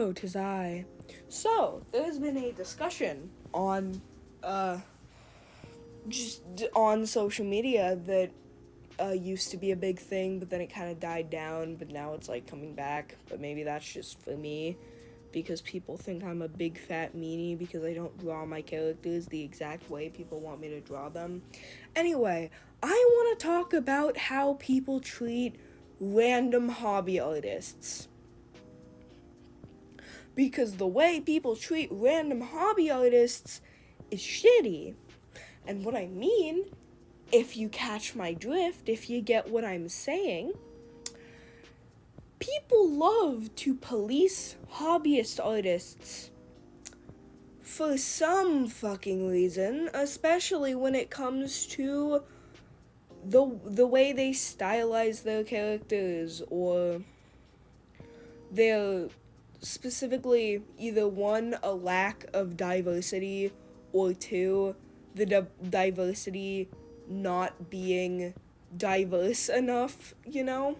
Hello, 'tis I. So, there's been a discussion on, just on social media that, used to be a big thing, but then it kind of died down, but now it's, like, coming back. But maybe that's just for me, because people think I'm a big fat meanie because I don't draw my characters the exact way people want me to draw them. Anyway, I want to talk about how people treat random hobby artists. Because the way people treat random hobby artists is shitty. And what I mean, if you catch my drift, if you get what I'm saying, people love to police hobbyist artists for some fucking reason, especially when it comes to the way they stylize their characters, or their specifically either one, a lack of diversity, or two, the diversity not being diverse enough, you know?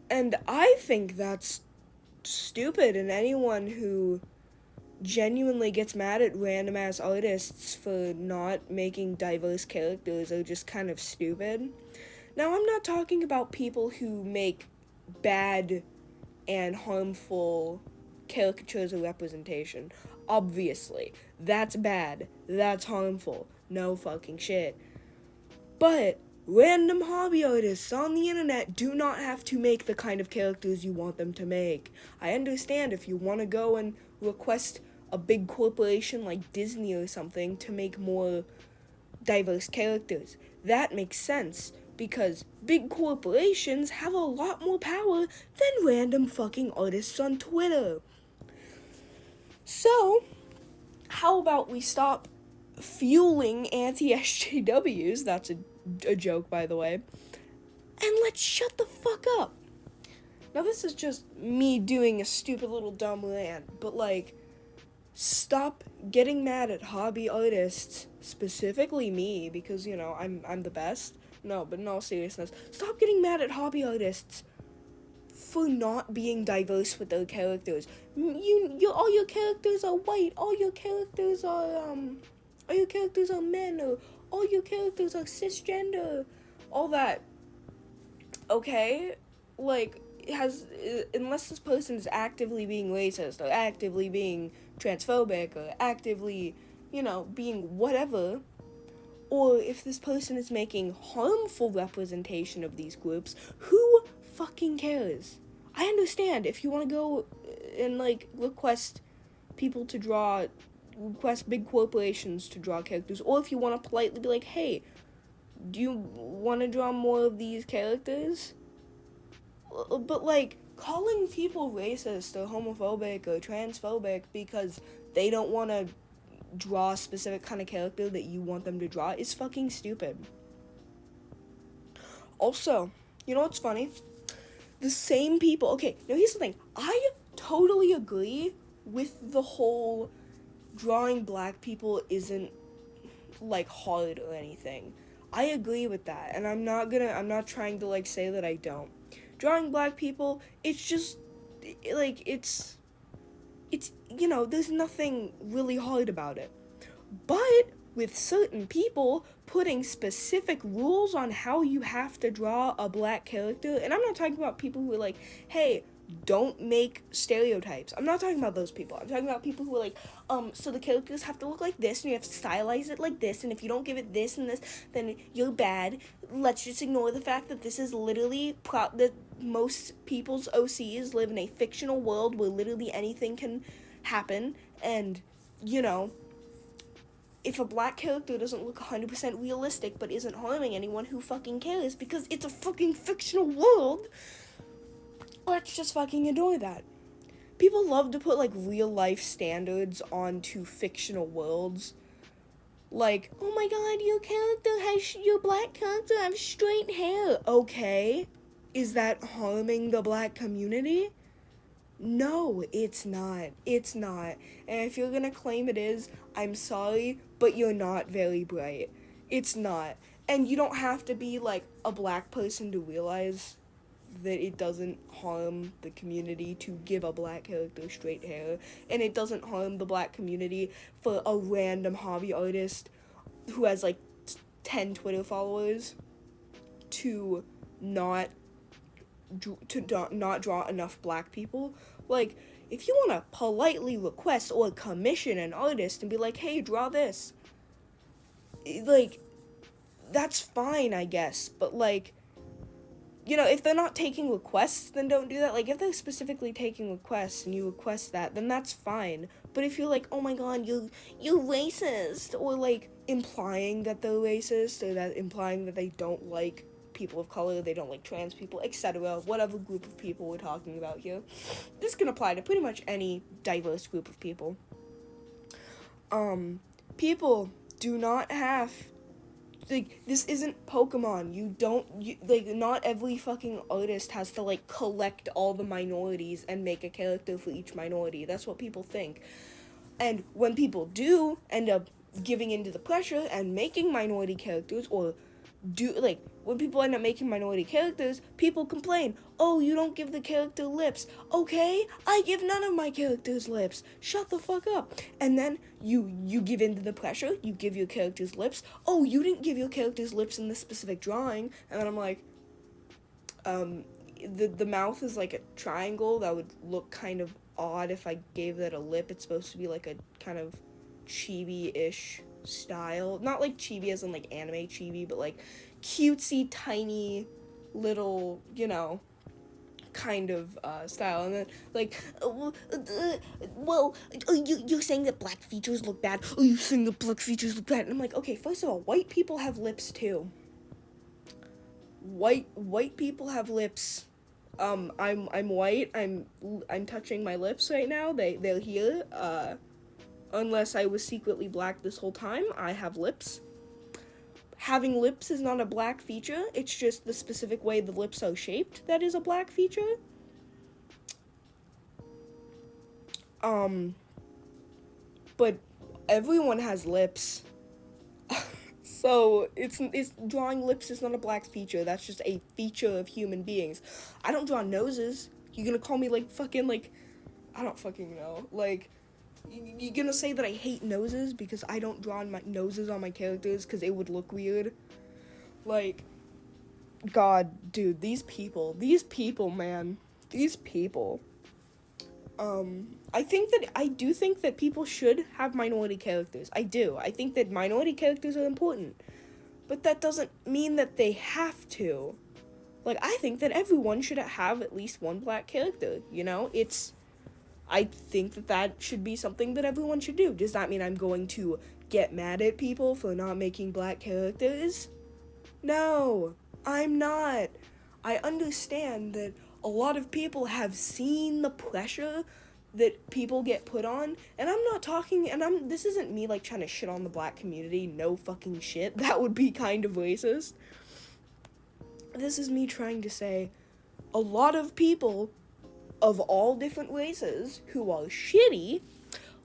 And I think that's stupid, and anyone who genuinely gets mad at random ass artists for not making diverse characters are just kind of stupid. Now, I'm not talking about people who make bad and harmful caricatures of representation. Obviously, that's bad, that's harmful, no fucking shit. But random hobby artists on the internet do not have to make the kind of characters you want them to make. I understand if you want to go and request a big corporation like Disney or something to make more diverse characters. That makes sense, because big corporations have a lot more power than random fucking artists on Twitter. So, how about we stop fueling anti-SJWs, that's a joke, by the way, and let's shut the fuck up. Now, this is just me doing a stupid little dumb rant, but, like, stop getting mad at hobby artists, specifically me, because, you know, I'm the best. No, but in all seriousness, stop getting mad at hobby artists for not being diverse with their characters. All your characters are white. All your characters are men, or all your characters are cisgender. All that. Okay, like, unless this person is actively being racist, or actively being transphobic, or actively, being whatever, or if this person is making harmful representation of these groups, who fucking cares? I understand if you want to go and, like, request big corporations to draw characters, or if you want to politely be like, hey, do you want to draw more of these characters? But, like, calling people racist or homophobic or transphobic because they don't want to draw a specific kind of character that you want them to draw is fucking stupid. Also, you know what's funny? The same people... Okay, now here's the thing. I totally agree with the whole drawing black people isn't, like, hard or anything. I agree with that, and I'm not trying to, like, say that I don't. Drawing black people, it's just, like, it's, there's nothing really hard about it. But with certain people putting specific rules on how you have to draw a black character, and I'm not talking about people who are like, hey, don't make stereotypes. I'm not talking about those people. I'm talking about people who are like, so the characters have to look like this, and you have to stylize it like this, and if you don't give it this and this, then you're bad. Let's just ignore the fact that this is literally that most people's OCs live in a fictional world where literally anything can happen, and, if a black character doesn't look 100% realistic but isn't harming anyone, who fucking cares? Because it's a fucking fictional world. Let's just fucking ignore that. People love to put, like, real life standards onto fictional worlds. Like, oh my god, your black character has straight hair. Okay. Is that harming the black community? No, it's not. It's not. And if you're gonna claim it is, I'm sorry, but you're not very bright. It's not. And you don't have to be, like, a black person to realize that it doesn't harm the community to give a black character straight hair, and it doesn't harm the black community for a random hobby artist who has like 10 Twitter followers to not draw enough black people. Like, if you want to politely request or commission an artist and be like, hey, draw this, like, that's fine, I guess. But, like, you know, if they're not taking requests, then don't do that. Like, if they're specifically taking requests and you request that, then that's fine. But if you're like, oh my god, you're racist, or, like, implying that they're racist, or that implying that they don't like people of color, they don't like trans people, etc., whatever group of people we're talking about here, this can apply to pretty much any diverse group of people. People do not have, like, this isn't Pokemon. Not every fucking artist has to, like, collect all the minorities and make a character for each minority. That's what people think. And when people do end up giving into the pressure and making minority characters, or when people end up making minority characters, people complain, oh, you don't give the character lips. Okay, I give none of my characters lips. Shut the fuck up. And then you give into the pressure, you give your characters lips. Oh, you didn't give your characters lips in this specific drawing. And then I'm like, the mouth is like a triangle. That would look kind of odd if I gave that a lip. It's supposed to be like a kind of chibi-ish style. Not like chibi as in like anime chibi, but like cutesy, tiny, little, you know, kind of style. And then like, you're saying that black features look bad? Oh, you're saying that black features look bad? And I'm like, okay, first of all, white people have lips too. White people have lips. I'm white. I'm touching my lips right now. They're here. Unless I was secretly black this whole time, I have lips. Having lips is not a black feature. It's just the specific way the lips are shaped that is a black feature. But everyone has lips. So it's drawing lips is not a black feature. That's just a feature of human beings. I don't draw noses. You gonna call me like fucking like, I don't fucking know. Like, you gonna say that I hate noses because I don't draw my noses on my characters because it would look weird? Like, God, dude, these people, man, these people. I do think that people should have minority characters. I do. I think that minority characters are important. But that doesn't mean that they have to. Like, I think that everyone should have at least one black character, you know? I think that should be something that everyone should do. Does that mean I'm going to get mad at people for not making black characters? No, I'm not. I understand that a lot of people have seen the pressure that people get put on, and I'm not talking, this isn't me, like, trying to shit on the black community, no fucking shit, that would be kind of racist. This is me trying to say, a lot of people of all different races who are shitty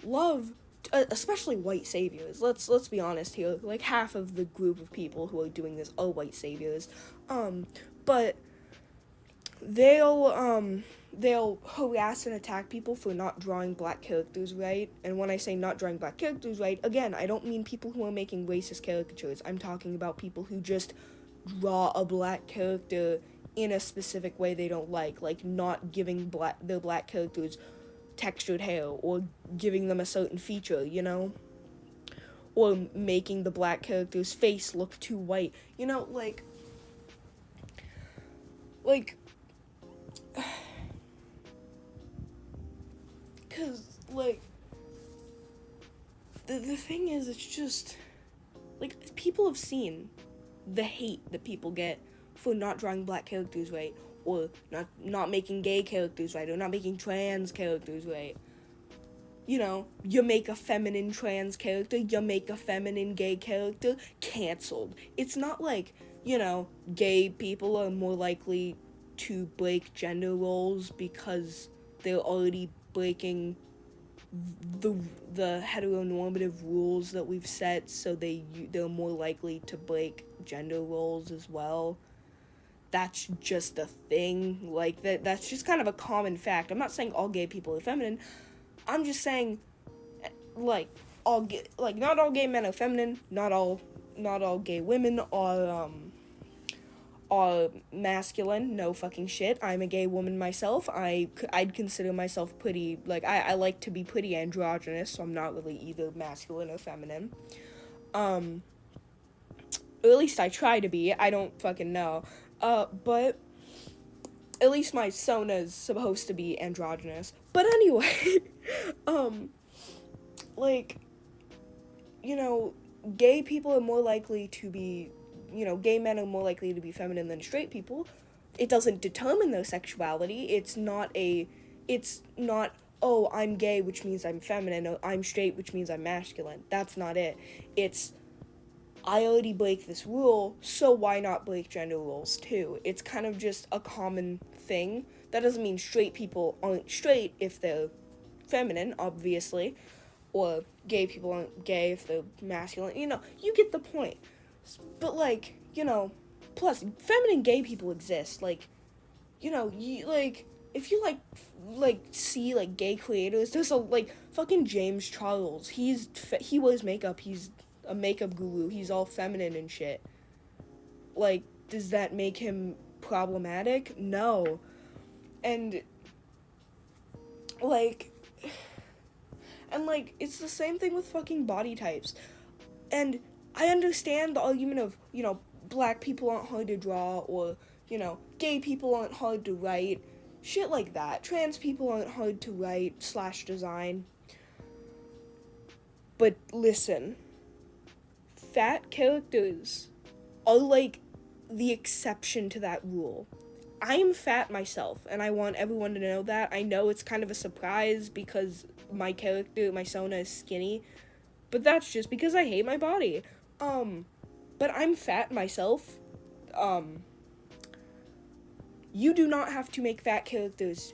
love, especially white saviors. Let's be honest here. Like, half of the group of people who are doing this are white saviors. But they'll harass and attack people for not drawing black characters right. And when I say not drawing black characters right, again, I don't mean people who are making racist caricatures. I'm talking about people who just draw a black character in a specific way they don't like not giving their black characters textured hair, or giving them a certain feature, you know? Or making the black character's face look too white. You know, like, because, like, the thing is, it's just, like, people have seen the hate that people get for not drawing black characters right, or not making gay characters right, or not making trans characters right. You know, you make a feminine trans character, you make a feminine gay character, canceled. It's not like, you know, gay people are more likely to break gender roles because they're already breaking the heteronormative rules that we've set, so they're more likely to break gender roles as well. that's just a thing. Like, that's just kind of a common fact. I'm not saying all gay people are feminine. I'm just saying, like, not all gay men are feminine. Not all gay women are masculine. No fucking shit. I'm a gay woman myself. I'd consider myself pretty, like, I like to be pretty androgynous, so I'm not really either masculine or feminine. Or at least I try to be. I don't fucking know. But at least my Sona's supposed to be androgynous. But anyway, like, you know, gay people are more likely to be, gay men are more likely to be feminine than straight people. It doesn't determine their sexuality. It's not, oh, I'm gay, which means I'm feminine, or I'm straight, which means I'm masculine. That's not it. It's, I already break this rule, so why not break gender rules too? It's kind of just a common thing. That doesn't mean straight people aren't straight if they're feminine, obviously, or gay people aren't gay if they're masculine. You get the point. But, like, plus, feminine gay people exist. Like, if you, see, gay creators, there's fucking James Charles. He wears makeup, he's a makeup guru, he's all feminine and shit. Like, does that make him problematic? No. And, it's the same thing with fucking body types. And I understand the argument of, black people aren't hard to draw, or, gay people aren't hard to write, shit like that. Trans people aren't hard to write / design. But listen, fat characters are, the exception to that rule. I am fat myself, and I want everyone to know that. I know it's kind of a surprise because my character, my Sona, is skinny, but that's just because I hate my body. But I'm fat myself. You do not have to make fat characters.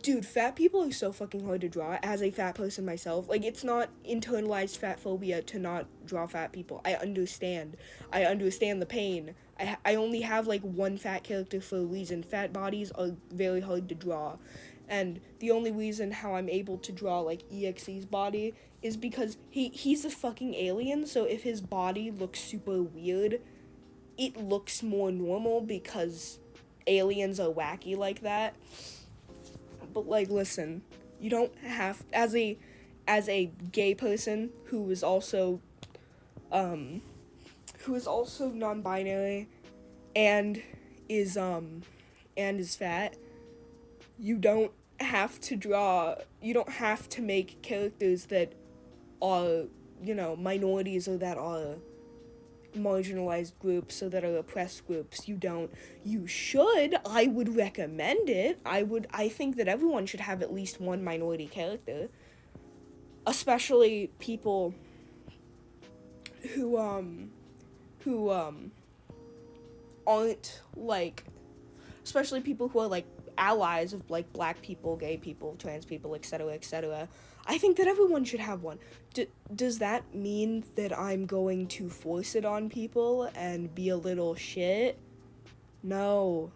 Dude, fat people are so fucking hard to draw, as a fat person myself. It's not internalized fat phobia to not draw fat people. I understand the pain. I only have, one fat character for a reason. Fat bodies are very hard to draw. And the only reason how I'm able to draw, EXE's body is because he's a fucking alien, so if his body looks super weird, it looks more normal because aliens are wacky like that. But, listen, you don't have, as a gay person who is also non-binary and is fat, you don't have to make characters that are, minorities or that are marginalized groups or that are oppressed groups. You should. I would recommend it. I think that everyone should have at least one minority character. Especially people who aren't, especially people who are, allies of, black people, gay people, trans people, etc., etc. I think that everyone should have one. Does that mean that I'm going to force it on people and be a little shit? No.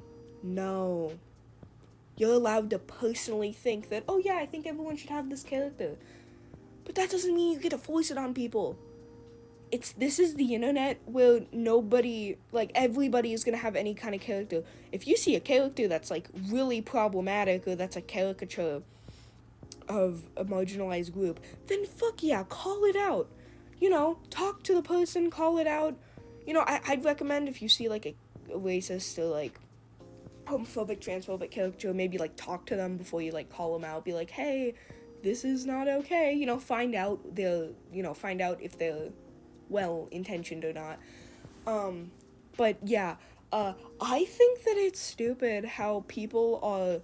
You're allowed to personally think that, oh yeah, I think everyone should have this character. But that doesn't mean you get to force it on people. This is the internet where everybody is gonna have any kind of character. If you see a character that's, really problematic, or that's a caricature of a marginalized group, then fuck yeah, call it out. Talk to the person, call it out. I'd recommend if you see, a racist or, homophobic, transphobic character, maybe, talk to them before you, call them out. Be like, hey, this is not okay. Find out if they're well-intentioned or not. But yeah, I think that it's stupid how people are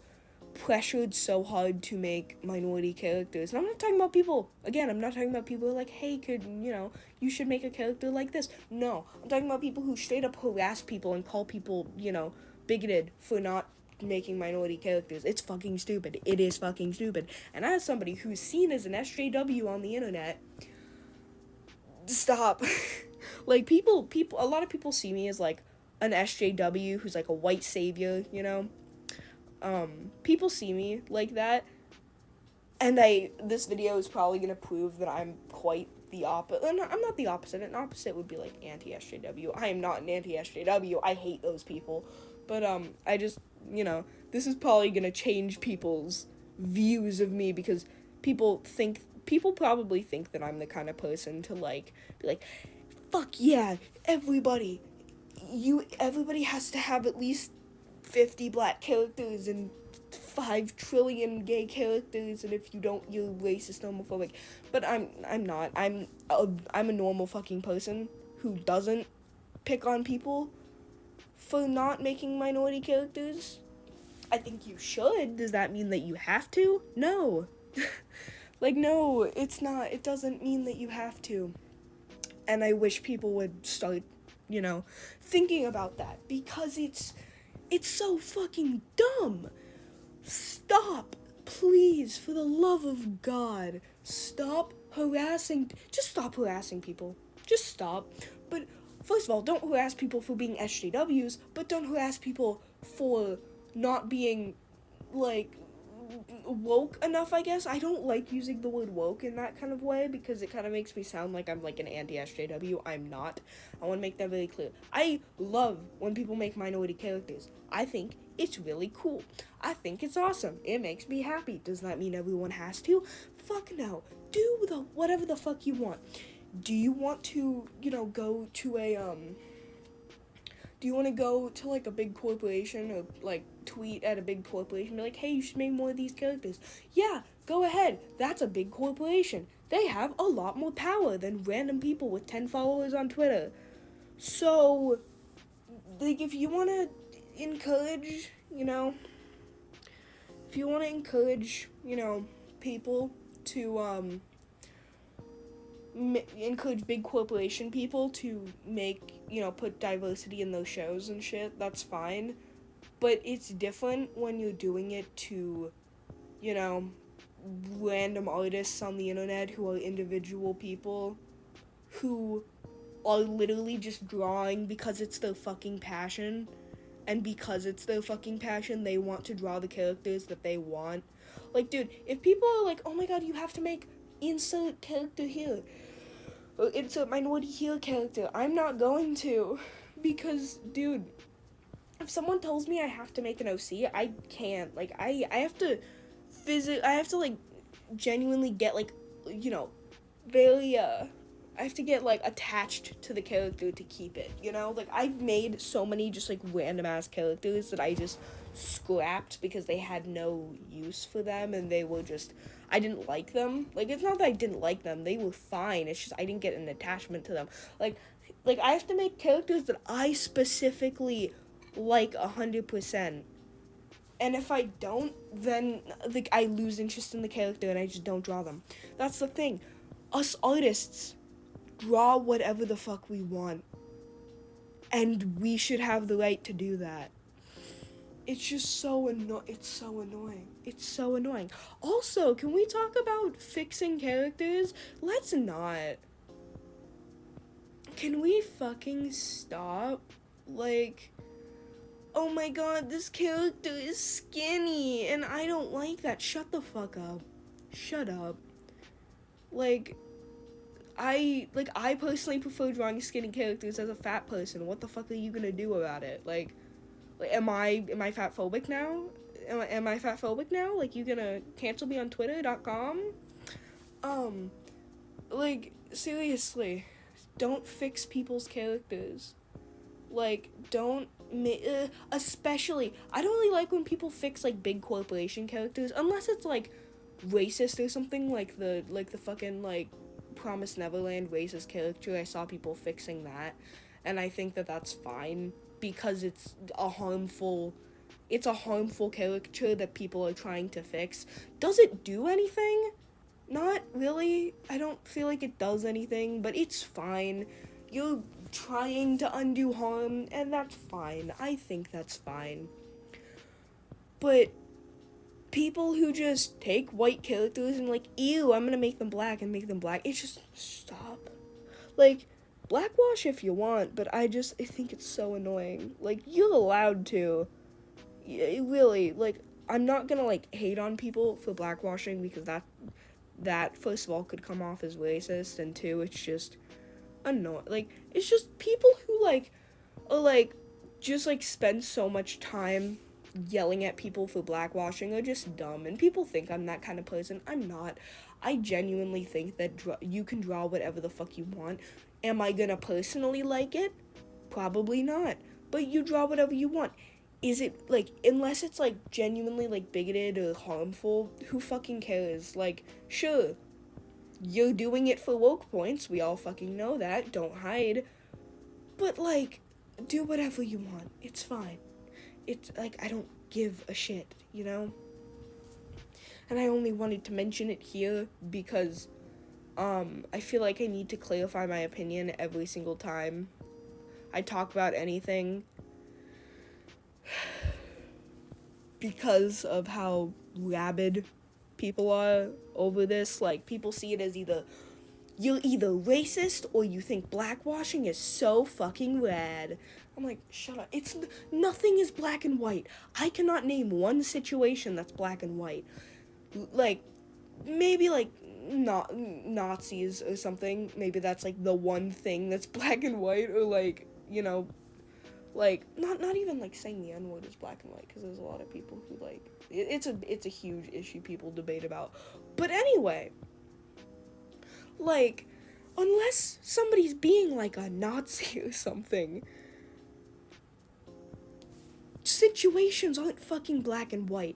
pressured so hard to make minority characters. And I'm not talking about people who are like, hey, you should make a character like this. No, I'm talking about people who straight up harass people and call people, bigoted for not making minority characters. It's fucking stupid. It is fucking stupid. And as somebody who's seen as an SJW on the internet, stop. A lot of people see me as, an SJW who's like a white savior, you know? People see me like that, and this video is probably gonna prove that I'm quite the opposite. I'm not the opposite. An opposite would be like anti-SJW. I am not an anti-SJW. I hate those people. But I just, this is probably gonna change people's views of me, because people probably think that I'm the kind of person to like be like, fuck yeah, everybody has to have at least 50 black characters and 5 trillion gay characters, and if you don't, you're racist, homophobic. But I'm not. I'm a normal fucking person who doesn't pick on people for not making minority characters. I think you should. Does that mean that you have to? No. Like, no, it's not. It doesn't mean that you have to. And I wish people would start, thinking about that, because it's so fucking dumb. Stop, please, for the love of God. Stop harassing. Just stop harassing people. Just stop. But first of all, don't harass people for being SJWs, but don't harass people for not being, like, woke enough, I guess. I don't like using the word woke in that kind of way, because it kind of makes me sound like I'm like an anti-SJW. I'm not. I want to make that really clear. I love when people make minority characters. I think it's really cool. I think it's awesome. It makes me happy. Does that mean everyone has to? Fuck no. Do whatever the fuck you want. Do you want to, go to a, do you want to go to, like, a big corporation, or, like, tweet at a big corporation, be like, hey, you should make more of these characters? Yeah, go ahead. That's a big corporation. They have a lot more power than random people with 10 followers on Twitter. So, like, if you want to encourage, people to, encourage big corporation people to make, put diversity in those shows and shit, that's fine. But it's different when you're doing it to, random artists on the internet who are individual people who are literally just drawing because it's their fucking passion. And because it's their fucking passion, they want to draw the characters that they want. Like, dude, if people are like, oh my god, you have to make insert character here, or insert minority here character, I'm not going to. Because, dude, if someone tells me I have to make an OC, I can't. Like, I have to like, genuinely get, like, very, I have to get, like, attached to the character to keep it, Like, I've made so many just, like, random-ass characters that I just scrapped because they had no use for them, and they were just, I didn't like them. Like, it's not that I didn't like them. They were fine. It's just I didn't get an attachment to them. Like, I have to make characters that I specifically like 100%. And if I don't, then, like, I lose interest in the character and I just don't draw them. That's the thing. Us artists draw whatever the fuck we want. And we should have the right to do that. It's just so it's so annoying. It's so annoying. Also, can we talk about fixing characters? Let's not. Can we fucking stop? Like, oh my god, this character is skinny, and I don't like that. Shut the fuck up. Shut up. Like, I personally prefer drawing skinny characters as a fat person. What the fuck are you gonna do about it? Like am I fat phobic now? Am I fat phobic now? Like, you gonna cancel me on twitter.com? Like, seriously, don't fix people's characters. Like, don't especially, I don't really like when people fix, like, big corporation characters, unless it's, like, racist or something, like the fucking, like, Promised Neverland racist character. I saw people fixing that, and I think that that's fine, because it's a harmful caricature that people are trying to fix. Does it do anything? Not really. I don't feel like it does anything, but it's fine. You're trying to undo harm, and that's fine. I think that's fine. But people who just take white characters and, like, ew, I'm gonna make them black, it's just, stop. Like, blackwash if you want, but I think it's so annoying. Like, you're allowed to. Really, like, I'm not gonna, like, hate on people for blackwashing, because that first of all could come off as racist, and two, it's just annoying. Like, it's just people who, like, are, like, just, like, spend so much time yelling at people for blackwashing are just dumb, and people think I'm that kind of person. I'm not. I genuinely think that you can draw whatever the fuck you want. Am I gonna personally like it? Probably not. But you draw whatever you want. Is it, like, unless it's, like, genuinely, like, bigoted or harmful, who fucking cares? Like, sure, you're doing it for woke points, we all fucking know that, don't hide. But, like, do whatever you want, it's fine. It's, like, I don't give a shit, you know? And I only wanted to mention it here because, I feel like I need to clarify my opinion every single time I talk about anything, because of how rabid people are over this. Like, people see it as you're either racist or you think blackwashing is so fucking rad. I'm like, shut up. Nothing is black and white. I cannot name one situation that's black and white. Like, maybe, like, not Nazis or something. Maybe that's, like, the one thing that's black and white, or, like, you know, like, not even, like, saying the N-word is black and white, because there's a lot of people who, like, it's a huge issue people debate about. But anyway, like, unless somebody's being, like, a Nazi or something, situations aren't fucking black and white.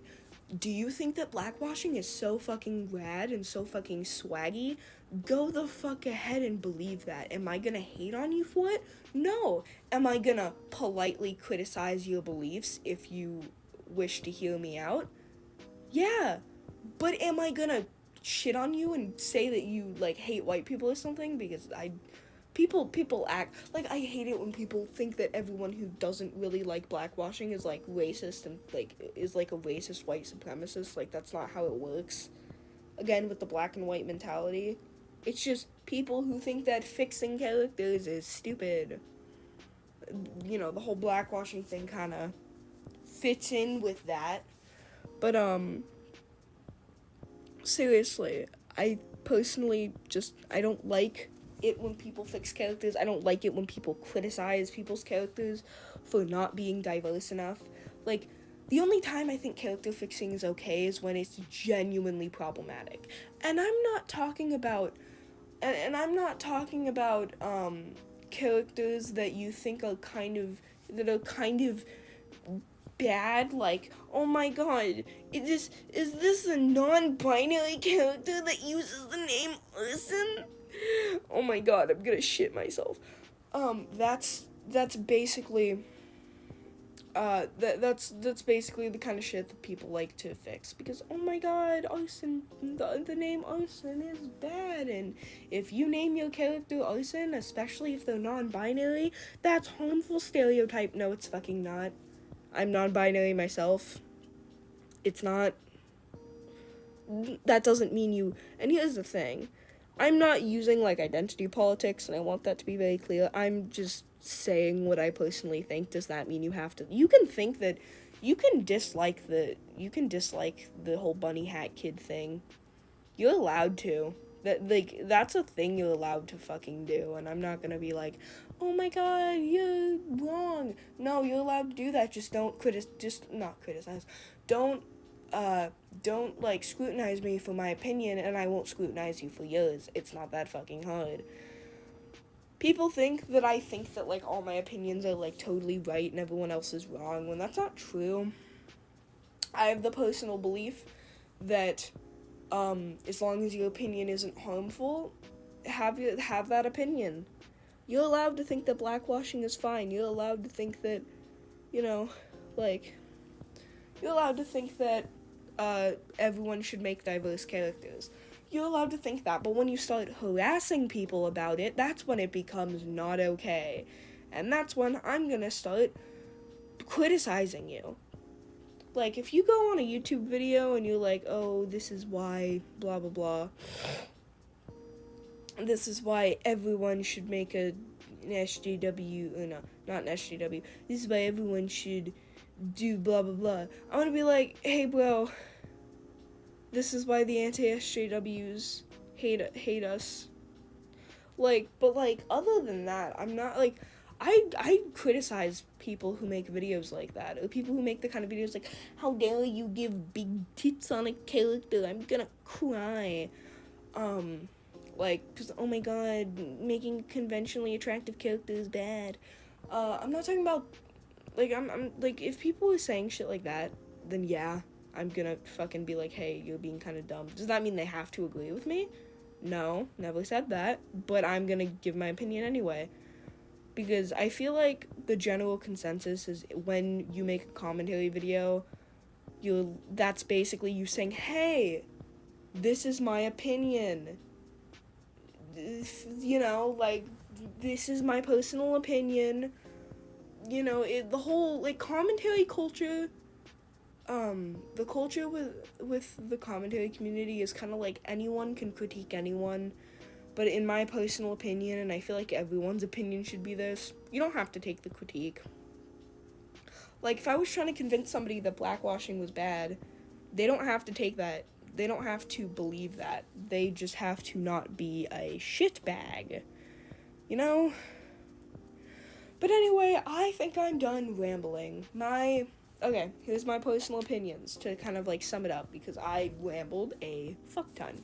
Do you think that blackwashing is so fucking rad and so fucking swaggy? Go the fuck ahead and believe that. Am I gonna hate on you for it? No. Am I gonna politely criticize your beliefs if you wish to hear me out? Yeah. But am I gonna shit on you and say that you, like, hate white people or something? Because people act like, I hate it when people think that everyone who doesn't really like blackwashing is, like, racist and, like, is, like, a racist white supremacist. Like, that's not how it works. Again, with the black and white mentality, it's just people who think that fixing characters is stupid. You know, the whole blackwashing thing kind of fits in with that. But seriously, I personally I don't like it when people fix characters. I don't like it when people criticize people's characters for not being diverse enough. Like, the only time I think character fixing is okay is when it's genuinely problematic. And I'm not talking about characters that you think are kind of bad, like, oh my god, is this a non-binary character that uses the name Urson? Oh my god, I'm gonna shit myself. That's basically that's basically the kind of shit that people like to fix, because, oh my god, Arson, the name Arson is bad, and if you name your character Arson, especially if they're non-binary, that's harmful stereotype. No, it's fucking not. I'm non-binary myself. It's not. That doesn't mean you. And here's the thing. I'm not using, like, identity politics, and I want that to be very clear. I'm just saying what I personally think. Does that mean you have to? You can think that. You can dislike the whole bunny hat kid thing. You're allowed to. That's a thing you're allowed to fucking do, and I'm not gonna be like, oh my god, you're wrong. No, you're allowed to do that. Just not criticize. Don't like, scrutinize me for my opinion, and I won't scrutinize you for yours. It's not that fucking hard. People think that I think that, like, all my opinions are, like, totally right and everyone else is wrong, when that's not true. I have the personal belief that as long as your opinion isn't harmful, have that opinion. You're allowed to think that blackwashing is fine. You're allowed to think that, you know, like, you're allowed to think that everyone should make diverse characters. You're allowed to think that, but when you start harassing people about it, that's when it becomes not okay. And that's when I'm gonna start criticizing you. Like, if you go on a YouTube video and you're like, oh, this is why, blah, blah, blah. This is why everyone should make a an SJW, no, not an SJW, this is why everyone should do blah blah blah. I want to be like, hey bro, this is why the anti-SJWs hate us. Like, but like, other than that, I'm not like, I criticize people who make videos like that, or people who make the kind of videos like, how dare you give big tits on a character, I'm gonna cry. Like, cause oh my god, making a conventionally attractive character is bad. I'm not talking about, like, I'm like, if people are saying shit like that, then yeah, I'm gonna fucking be like, hey, you're being kind of dumb. Does that mean they have to agree with me? No, never said that, but I'm gonna give my opinion anyway. Because I feel like the general consensus is when you make a commentary video, that's basically you saying, hey, this is my opinion. You know, like, this is my personal opinion. You know, the whole, like, commentary culture, the culture with the commentary community is kind of like anyone can critique anyone. But in my personal opinion, and I feel like everyone's opinion should be this, you don't have to take the critique. Like, if I was trying to convince somebody that blackwashing was bad, they don't have to take that. They don't have to believe that. They just have to not be a shitbag. You know? But anyway, I think I'm done rambling. Okay, here's my personal opinions to kind of, like, sum it up, because I rambled a fuck ton.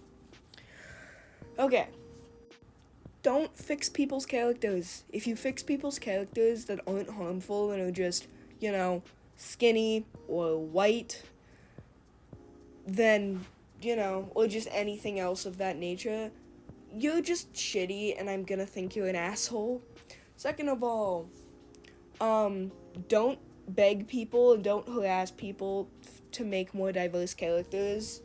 Okay. Don't fix people's characters. If you fix people's characters that aren't harmful and are just, you know, skinny or white, then, you know, or just anything else of that nature, you're just shitty and I'm gonna think you're an asshole. Second of all, don't beg people and don't harass people to make more diverse characters.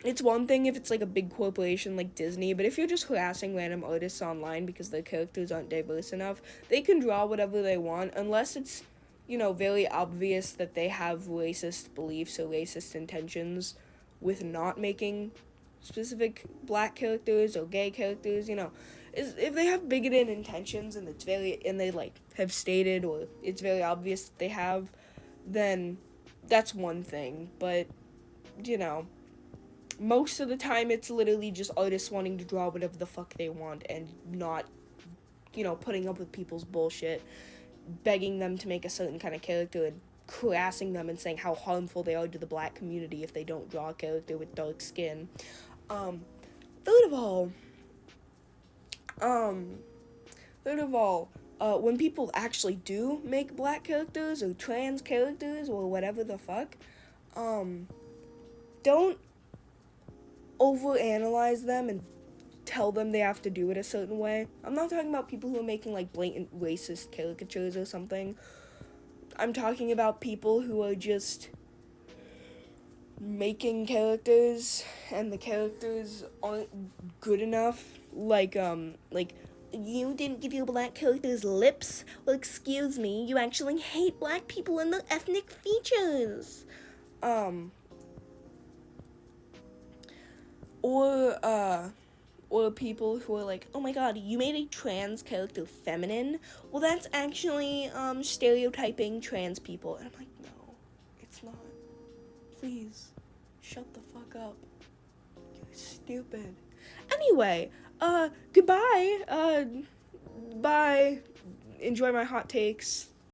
It's one thing if it's like a big corporation like Disney, but if you're just harassing random artists online because their characters aren't diverse enough, they can draw whatever they want unless it's, you know, very obvious that they have racist beliefs or racist intentions with not making specific black characters or gay characters, you know. If they have bigoted intentions and they like have stated, or it's very obvious that they have, then that's one thing. But, you know, most of the time it's literally just artists wanting to draw whatever the fuck they want and not, you know, putting up with people's bullshit, begging them to make a certain kind of character and harassing them and saying how harmful they are to the black community if they don't draw a character with dark skin. Third of all, when people actually do make black characters or trans characters or whatever the fuck, don't overanalyze them and tell them they have to do it a certain way. I'm not talking about people who are making like blatant racist caricatures or something. I'm talking about people who are just making characters and the characters aren't good enough. Like you didn't give your black characters lips? Well, excuse me, you actually hate black people and their ethnic features. Or people who are like, oh my god, you made a trans character feminine? Well, that's actually, stereotyping trans people. And I'm like, no, it's not. Please, shut the fuck up. You're stupid. Anyway, goodbye. Bye. Enjoy my hot takes.